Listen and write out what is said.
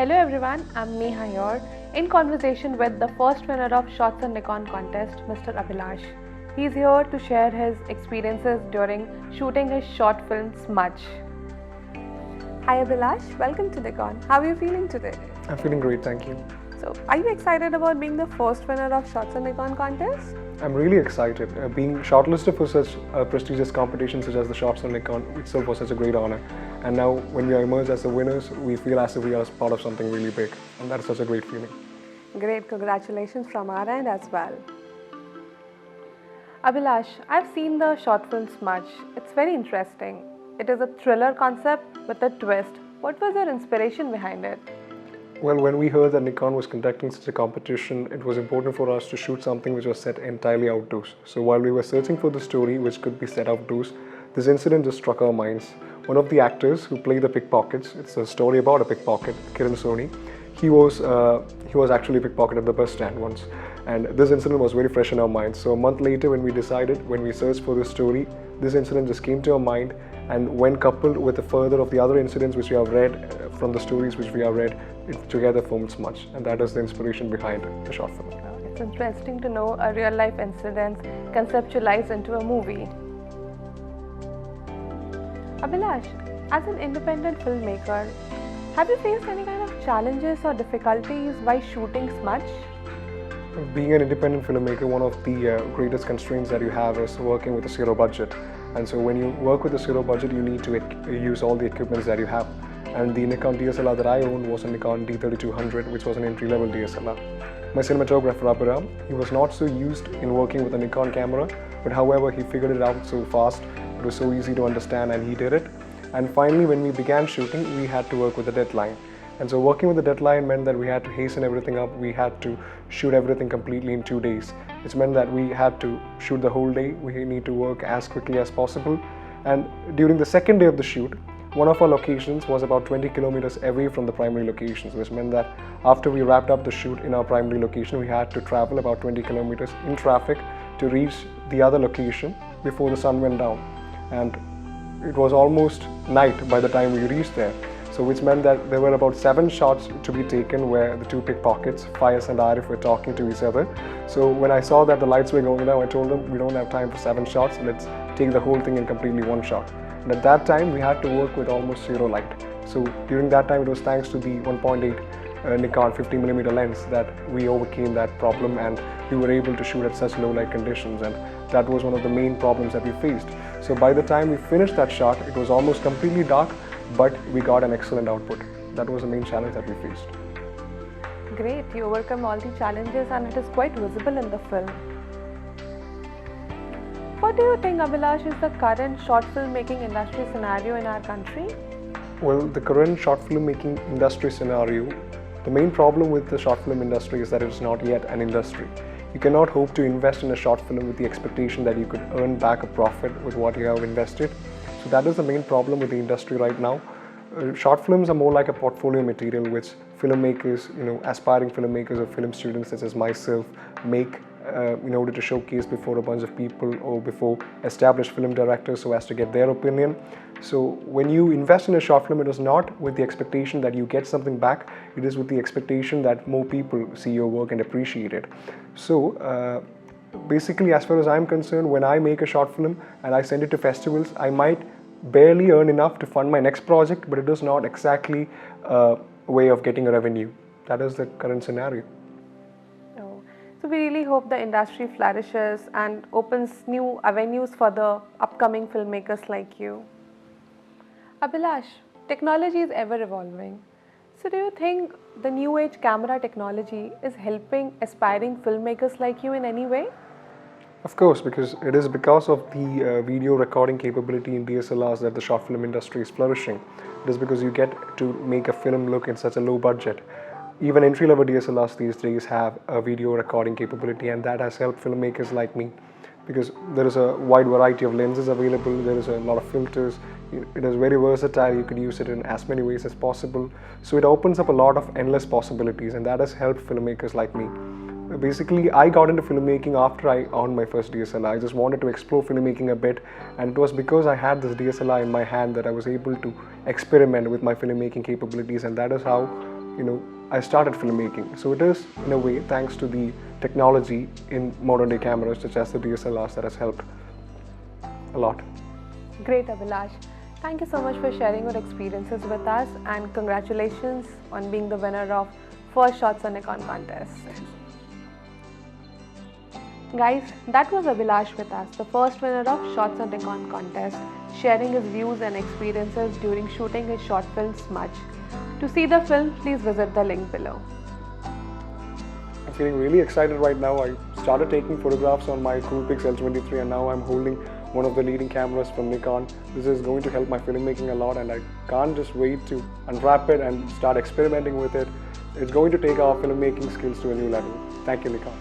Hello everyone, I'm Neha here in conversation with the first winner of Shots on Nikon contest, Mr. Abhilash. He's here to share his experiences during shooting his short film Smudge. Hi Abhilash, welcome to Nikon. How are you feeling today? I'm feeling great, thank you. So, are you excited about being the first winner of Shots on Nikon contest? I'm really excited. Being shortlisted for such a prestigious competition such as the Shots on Nikon itself was such a great honor. And now when we are emerged as the winners, we feel as if we are part of something really big. And that's such a great feeling. Great, congratulations from our end as well. Abhilash, I've seen the short film Smudge. It's very interesting. It is a thriller concept with a twist. What was your inspiration behind it? Well, when we heard that Nikon was conducting such a competition, it was important for us to shoot something which was set entirely outdoors. So while we were searching for the story which could be set outdoors, this incident just struck our minds. One of the actors who played the pickpockets, it's a story about a pickpocket, Kiran Soni, he was actually pickpocketed at the bus stand once. And this incident was very fresh in our minds. So a month later when we searched for this story, this incident just came to our mind, and when coupled with the further of the other incidents which we have read from the stories which we have read, it together formed Smudge, and that is the inspiration behind the short film. It's interesting to know a real life incident conceptualized into a movie. Abhilash, as an independent filmmaker, have you faced any kind of challenges or difficulties while shooting Smudge? Being an independent filmmaker, one of the greatest constraints that you have is working with a zero budget. And so when you work with a zero budget, you need to use all the equipments that you have. And the Nikon DSLR that I owned was a Nikon D3200, which was an entry-level DSLR. My cinematographer Abhiram, he was not so used in working with a Nikon camera, but however he figured it out so fast, it was so easy to understand, and he did it. And finally when we began shooting, we had to work with a deadline. And so working with the deadline meant that we had to hasten everything up. We had to shoot everything completely in 2 days. It meant that we had to shoot the whole day. We need to work as quickly as possible. And during the second day of the shoot, one of our locations was about 20 kilometers away from the primary locations, which meant that after we wrapped up the shoot in our primary location, we had to travel about 20 kilometers in traffic to reach the other location before the sun went down. And it was almost night by the time we reached there. So which meant that there were about 7 shots to be taken where the two pickpockets, Faiz and Arif, were talking to each other. So when I saw that the lights were going down, I told them we don't have time for 7 shots, let's take the whole thing in completely one shot. And at that time we had to work with almost zero light. So during that time it was thanks to the 1.8 Nikon 50mm lens that we overcame that problem, and we were able to shoot at such low light conditions, and that was one of the main problems that we faced. So by the time we finished that shot, it was almost completely dark, but we got an excellent output. That was the main challenge that we faced. Great, you overcome all the challenges and it is quite visible in the film. What do you think, Abhilash, is the current short filmmaking industry scenario in our country? Well, the current short filmmaking industry scenario, the main problem with the short film industry is that it is not yet an industry. You cannot hope to invest in a short film with the expectation that you could earn back a profit with what you have invested. So that is the main problem with the industry right now. Short films are more like a portfolio material which filmmakers, aspiring filmmakers or film students such as myself make in order to showcase before a bunch of people or before established film directors so as to get their opinion. So when you invest in a short film, it is not with the expectation that you get something back, it is with the expectation that more people see your work and appreciate it. So basically, as far as I'm concerned, when I make a short film and I send it to festivals, I might barely earn enough to fund my next project, but it is not exactly a way of getting a revenue. That is the current scenario. So we really hope the industry flourishes and opens new avenues for the upcoming filmmakers like you. Abhilash, technology is ever evolving. So do you think the new age camera technology is helping aspiring filmmakers like you in any way? Of course, because it is because of the video recording capability in DSLRs that the short film industry is flourishing. It is because you get to make a film look in such a low budget. Even entry-level DSLRs these days have a video recording capability, and that has helped filmmakers like me because there is a wide variety of lenses available, there is a lot of filters, it is very versatile, you can use it in as many ways as possible. So it opens up a lot of endless possibilities, and that has helped filmmakers like me. Basically, I got into filmmaking after I owned my first DSLR. I just wanted to explore filmmaking a bit, and it was because I had this DSLR in my hand that I was able to experiment with my filmmaking capabilities, and that is how I started filmmaking. So it is, in a way, thanks to the technology in modern day cameras such as the DSLRs that has helped a lot. Great, Abhilash. Thank you so much for sharing your experiences with us, and congratulations on being the winner of first Shots on Nikon contest. Guys, that was Abhilash with us, the first winner of Shots on Nikon contest, sharing his views and experiences during shooting his short film Smudge. To see the film, please visit the link below. I'm feeling really excited right now. I started taking photographs on my Coolpix L23 and now I'm holding one of the leading cameras from Nikon. This is going to help my filmmaking a lot and I can't just wait to unwrap it and start experimenting with it. It's going to take our filmmaking skills to a new level. Thank you, Nikon.